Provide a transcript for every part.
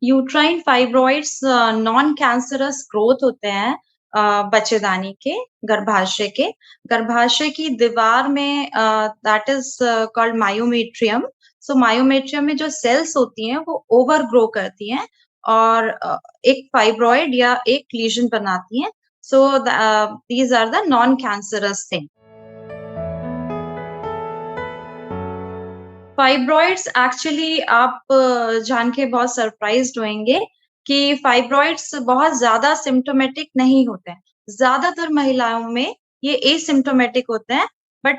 Uterine fibroids non cancerous growth होते हैं बच्चेदानी के, गर्भाशय के। गर्भाशय की दीवार में that is called myometrium. So myometrium में जो सेल्स होती हैं वो ओवर ग्रो करती हैं और एक फाइब्रॉइड या एक लीजन बनाती हैं। So these are the non cancerous thing. Fibroids actually आप जान के बहुत सरप्राइज़्ड होंगे कि फाइब्रॉइड्स बहुत ज़्यादा सिम्प्टोमेटिक नहीं होते हैं। ज़्यादातर महिलाओं में ये एसिम्प्टोमेटिक होते हैं, बट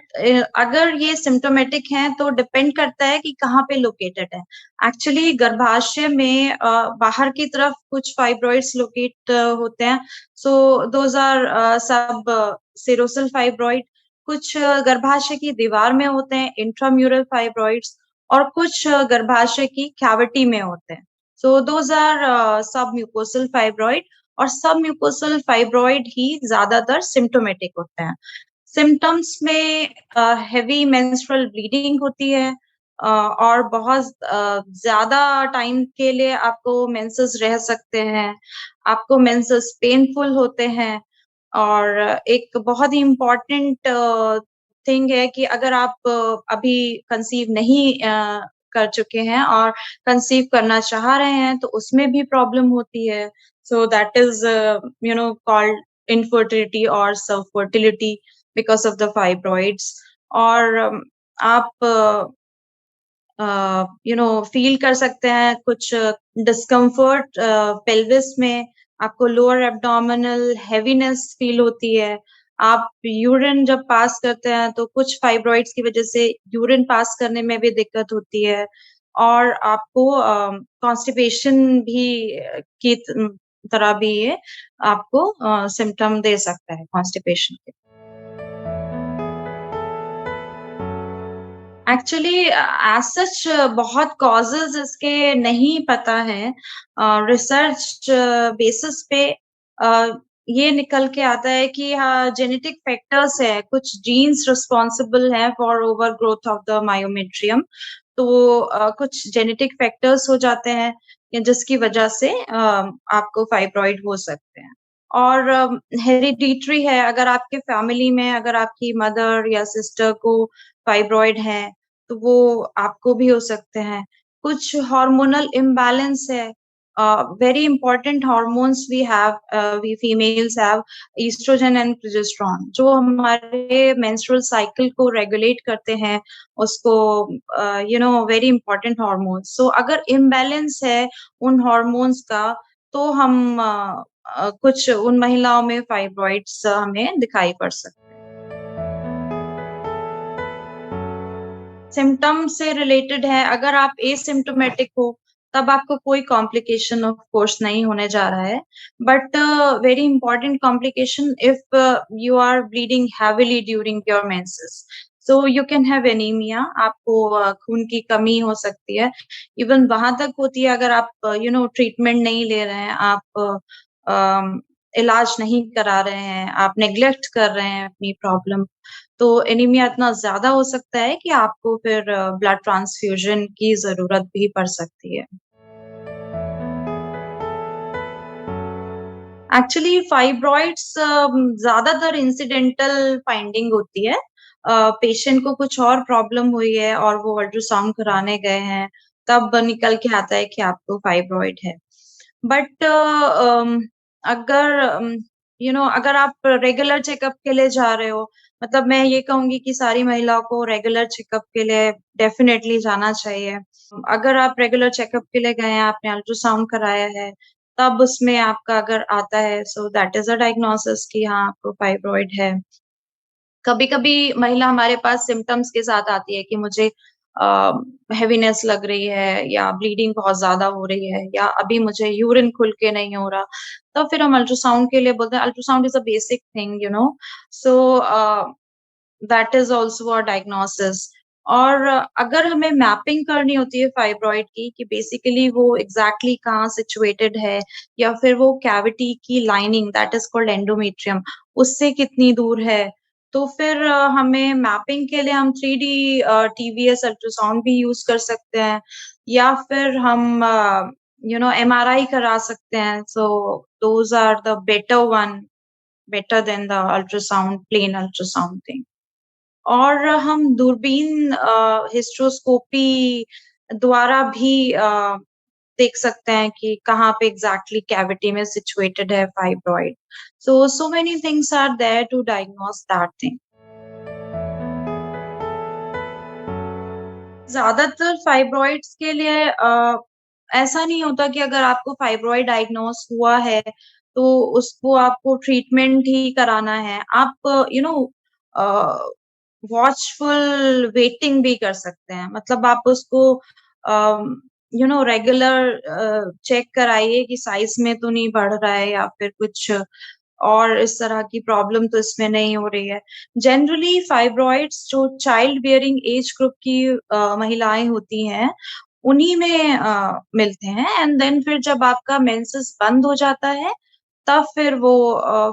अगर ये सिम्प्टोमेटिक हैं तो डिपेंड करता है कि कहाँ पे लोकेटेड है। एक्चुअली गर्भाशय में बाहर की तरफ कुछ फाइब्रॉइड्स लोकेट होते हैं। सो दोज़ आर सब सेरोसल फाइब्रॉइड। कुछ गर्भाशय की दीवार में होते हैं इंट्राम्यूरल फाइब्रॉइड्स और कुछ गर्भाशय की कैविटी में होते हैं। सो दोज़ आर सबम्यूकोसल फाइब्रॉइड और सबम्यूकोसल फाइब्रॉइड ही ज़्यादातर सिम्प्टोमेटिक होते हैं। सिम्पटम्स में हेवी मेंस्ट्रुअल ब्लीडिंग होती है और बहुत ज़्यादा टाइम के लिए आपको मेंसेस रह सकते हैं। आपको मेंसेस पेनफुल होते हैं और एक बहुत ही इम्पोर्टेंट थिंग है कि अगर आप अभी कंसीव नहीं कर चुके हैं और कंसीव करना चाह रहे हैं, तो उसमें भी प्रॉब्लम होती है। So that is called infertility और सब fertility because of the fibroids. और आप फ़ील कर सकते हैं कुछ डिस्कम्फर्ट पेल्विस में, आपको लोअर एब्डोमिनल हेवीनेस फ़ील होती है। आप यूरिन जब पास करते हैं तो कुछ फाइब्रॉइड्स की वज़ह से यूरिन पास करने में भी दिक्कत होती है और आपको कॉन्स्टिपेशन भी की तरह भी ये आपको सिम्पटम दे सकता है कॉन्स्टिपेशन के। एक्चुअली एज़ सच बहुत कॉज़ेज़ इसके नहीं पता हैं। रिसर्च बेसिस पे अ, ये निकल के आता है कि हाँ, जेनेटिक फैक्टर्स हैं, कुछ जीन्स रिस्पॉन्सिबल हैं for over growth of the myometrium. तो कुछ जेनेटिक फैक्टर्स हो जाते हैं या जिसकी वजह से आपको फाइब्रॉइड हो सकते हैं। और हेरिडिटरी है, अगर आपके फैमिली में अगर आपकी मदर या सिस्टर को फाइब्रॉइड है, तो वो आपको भी हो सकते हैं। कुछ हार्मोनल इम्बैलेंस है। Very important hormones we females have estrogen and progesterone जो हमारे मेंस्ट्रुअल साइकिल को रेगुलेट करते हैं, उसको वेरी इंपॉर्टेंट हार्मोन्स। सो अगर इम्बैलेंस है उन हार्मोन्स का, तो कुछ उन महिलाओं में फाइब्रॉइड्स हमें दिखाई पड़ सकते हैं। सिम्पटम से रिलेटेड है, अगर आप एसिम्प्टोमेटिक हो, तब आपको कोई कॉम्प्लिकेशन ऑफ कोर्स नहीं होने जा रहा है। But very important complication if you are bleeding heavily during your menses. So you can have anaemia, आपको खून की कमी हो सकती है। इवन वहाँ तक होती है अगर आप ट्रीटमेंट नहीं ले रहे हैं, आप इलाज नहीं करा रहे हैं, आप नेग्लेक्ट कर रहे हैं अपनी प्रॉब्लम, तो एनीमिया इतना ज़्यादा हो सकता है कि आपको फिर ब्लड ट्रांसफ्यूज़न की ज़रूरत भी पड़ सकती है। एक्चुअली फाइब्रॉइड्स ज़्यादातर इंसिडेंटल फाइंडिंग होती है। पेशेंट को कुछ और प्रॉब्लम हुई है और वो अल्ट्रासाउंड कराने गए हैं, तब निकल के आता है कि आपको फाइब्रॉइड है। बट अगर अगर आप रेगुलर चेकअप के लिए जा रहे हो, मतलब मैं ये कहूँगी कि सारी महिलाओं को रेगुलर चेकअप के लिए डेफ़िनेटली जाना चाहिए। अगर आप रेगुलर चेकअप के लिए गए हैं, आपने अल्ट्रासाउंड कराया है, तब उसमें आपका अगर आता है so that is a diagnosis कि हाँ, आपको फाइब्रॉइड है। कभी-कभी महिला हमारे पास सिम्पटम्स के साथ आती है कि मुझे अ, हेवीनेस लग रही है या ब्लीडिंग बहुत ज़्यादा हो रही है या अभी मुझे यूरिन खुल के नहीं हो रहा। तब फिर हम अल्ट्रासाउंड के लिए बोलते हैं, ultrasound is a basic thing so that is also a diagnosis. और अगर हमें मैपिंग करनी होती है फाइब्रॉइड की कि बेसिकली वो एग्ज़ैक्टली कहाँ सिचुएटेड है या फिर वो कैविटी की lining that is called endometrium उससे कितनी दूर है, तो फिर हमें मैपिंग के लिए हम 3D टीवीएस अल्ट्रासाउंड भी यूज़ कर सकते हैं या फिर हम एमआरआई करा सकते हैं। So those are the better one, better than the ultrasound, plain ultrasound thing. और हम दूरबीन हिस्ट्रोस्कोपी द्वारा भी देख सकते हैं कि कहाँ पे एग्जैक्टली कैविटी में सिचुएटेड है fibroid. So many things are there to diagnose that thing. ज्यादातर फाइब्रॉइड्स के लिए ऐसा नहीं होता कि अगर आपको फाइब्रॉइड डायग्नोस हुआ है तो उसको आपको ट्रीटमेंट ही कराना है। आप वॉचफुल वेटिंग भी कर सकते हैं। मतलब आप उसको रेगुलर चेक कराइए कि साइज में तो नहीं बढ़ रहा है या फिर कुछ और इस तरह की प्रॉब्लम तो इसमें नहीं हो रही है। जनरली फाइब्रॉइड्स जो चाइल्ड बियरिंग एज ग्रुप की महिलाएं होती हैं, उन्हीं में मिलते हैं। एंड देन फिर जब आपका मेंसेस बंद हो जाता है, तब फिर वो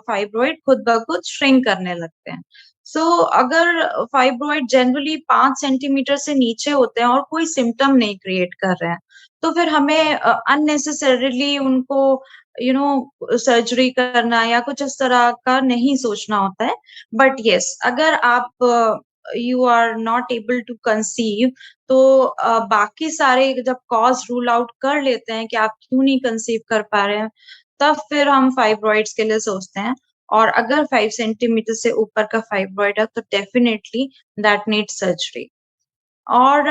फाइब्रॉइड खुद ब खुद श्रिंक करने लगते हैं। सो अगर फाइब्रॉइड जनरली 5 सेंटीमीटर से नीचे होते हैं और कोई सिम्पटम नहीं क्रिएट कर रहे हैं, तो फिर हमें अननेसेसरीली उनको सर्जरी करना या कुछ इस तरह का नहीं सोचना होता है। बट येस, अगर आप you are not able to conceive, तो बाकी सारे जब कॉज रूल आउट कर लेते हैं कि आप क्यों नहीं कंसीव कर पा रहे हैं, तब फिर हम फाइब्रॉइड्स के लिए सोचते हैं। और अगर 5 सेंटीमीटर से ऊपर का फाइब्रॉइड है तो डेफिनेटली दैट नीड्स सर्जरी। और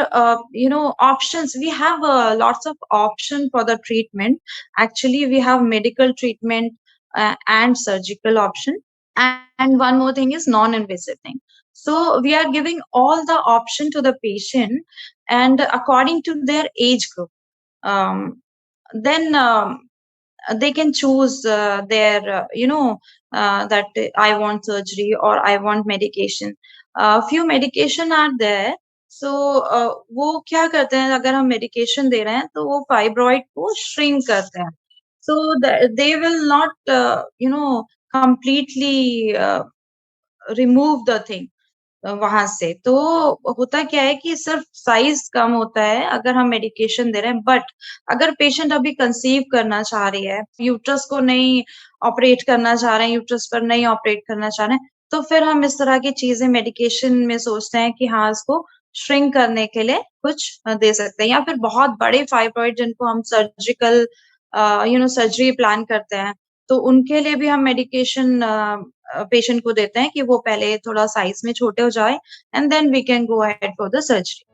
options, we have lots of option for the treatment. Actually we have medical treatment and surgical option. And one more thing is non-invasive thing. So we are giving all the option to the patient, and according to their age group, then they can choose their that I want surgery or I want medication. Few medication are there. So वो क्या करते हैं, अगर हम medication दे रहे हैं तो वो फाइब्रॉइड को श्रिंक करते हैं। So they will not completely remove the thing वहां से। तो होता क्या है कि सिर्फ साइज कम होता है अगर हम मेडिकेशन दे रहे हैं। बट अगर पेशेंट अभी कंसीव करना चाह रही है, यूट्रस को नहीं ऑपरेट करना चाह रहे हैं, यूट्रस पर नहीं ऑपरेट करना चाह रहे हैं, तो फिर हम इस तरह की चीजें मेडिकेशन में सोचते हैं कि हाँ, इसको श्रिंक करने के लिए कुछ दे सकते हैं। या फिर बहुत बड़े फाइब्रॉइड जिनको हम सर्जिकल सर्जरी प्लान करते हैं, तो उनके लिए भी हम मेडिकेशन पेशेंट को देते हैं कि वो पहले थोड़ा साइज में छोटे हो जाए, and then we can go ahead for the surgery.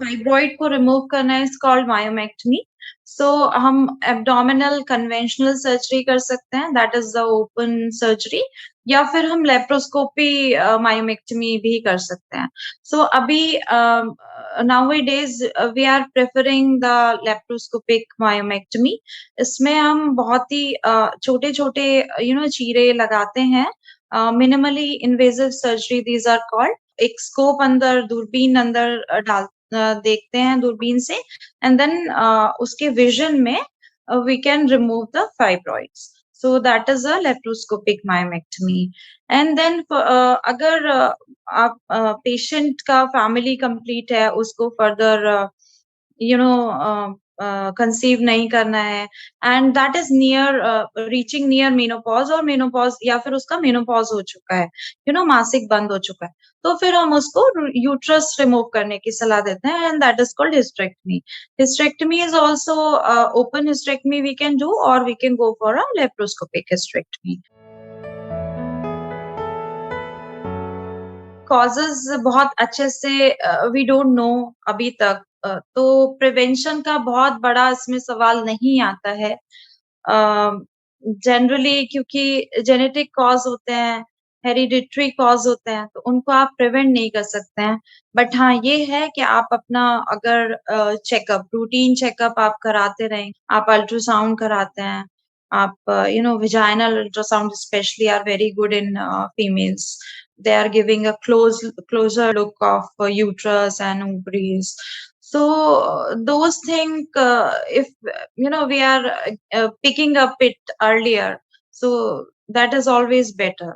Fibroid को रिमूव करना इज कॉल्ड मायोमेक्टमी। सो हम एब्डोमिनल कन्वेंशनल सर्जरी कर सकते हैं, that is the open surgery. या फिर हम लेप्रोस्कोपी मायोमेक्टमी भी कर सकते हैं। सो अभी nowadays we are preferring the laparoscopic myomectomy। इसमें हम बहुत ही छोटे छोटे चीरे लगाते हैं। Minimally invasive surgery these are called. एक स्कोप अंदर, दूरबीन अंदर देखते हैं दूरबीन से, एंड देन उसके विजन में we can remove the fibroids. So that is a laparoscopic myomectomy. And then अगर आप पेशेंट का फैमिली कंप्लीट है, उसको फर्दर यू नो कंसीव नहीं करना है, and that is near reaching near menopause, और मेनोपॉज या फिर उसका मेनोपॉज हो चुका है, मासिक बंद हो चुका है, तो फिर हम उसको यूट्रस रिमूव करने की सलाह देते हैं, and that is called hysterectomy. Hysterectomy is also open hysterectomy we can do, और we can go for a laparoscopic hysterectomy. Causes बहुत अच्छे से वी डोंट नो अभी तक। तो प्रिवेंशन का बहुत बड़ा इसमें सवाल नहीं आता है जनरली, क्योंकि जेनेटिक कॉज होते हैं, हेरिडिटरी कॉज होते हैं, तो उनको आप प्रिवेंट नहीं कर सकते हैं। बट हाँ, ये है कि आप अपना अगर चेकअप, रूटीन चेकअप आप कराते रहें, आप अल्ट्रासाउंड कराते हैं, आप vaginal ultrasound especially are very good in females. They are giving a closer look of uterus and ovaries. So those things, if we are picking up it earlier, so that is always better.